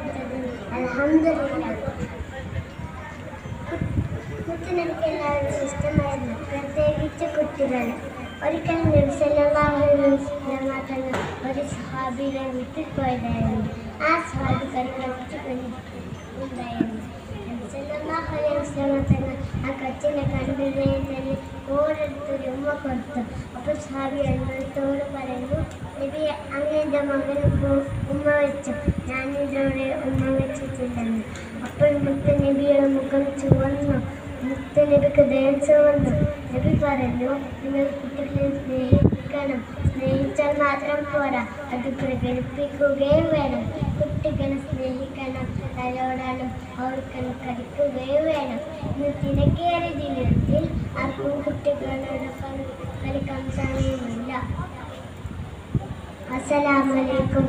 കൊടുത്തത്. അൽഹംദുലില്ലാഹ്. മുത്തുനബിക്ക് എല്ലാവരും ഇഷ്ടമായിരുന്നു, പ്രത്യേകിച്ച് കുട്ടികൾ. ഒരിക്കൽ നബി സല്ലല്ലാഹു അലൈഹി വസല്ലം തങ്ങൾ ഒരു സ്വഹാബിയെ വീട്ടിൽ പോയതായിരുന്നു. ആ സ്വഹാബി കളിച്ചു കൊണ്ടിരുന്നുണ്ടായിരുന്നു. നബി സല്ലല്ലാഹു അലൈഹി വസല്ലം തങ്ങൾ ആ കൊച്ചിനെ കണ്ടതിനെ തന്നെ ഓരോരുത്തരും ഉമ്മ കൊടുത്തു. അപ്പോൾ സ്വഹാബി അന്നത്തോട് പറയുന്നു, നബിയെ അങ്ങയുടെ മകന് ഉമ്മ വെച്ചു, ഞാനിതോടെ ഉമ്മ വെച്ചിട്ടില്ലെന്ന്. അപ്പോൾ മുത്തുനബിയുടെ മുഖം ചുവന്നു. മുത്തുനബിക്ക് ദേഷ്യം വന്നു. നബി പറഞ്ഞു, നിങ്ങൾ കുട്ടികളെ സ്നേഹിക്കണം. സ്നേഹിച്ചാൽ മാത്രം പോരാ, അത് പ്രകടിപ്പിക്കുകയും വേണം. കുട്ടികളെ സ്നേഹിക്കണം, തലോടാനും അവർക്ക് കളിക്കുകയും വേണം. ഇന്ന് തിരക്കേറിയ ജീവിതത്തിൽ ആർക്കും കുട്ടികളോടൊപ്പം കളിക്കാൻ സമയമില്ല. അസ്സലാമു അലൈക്കും.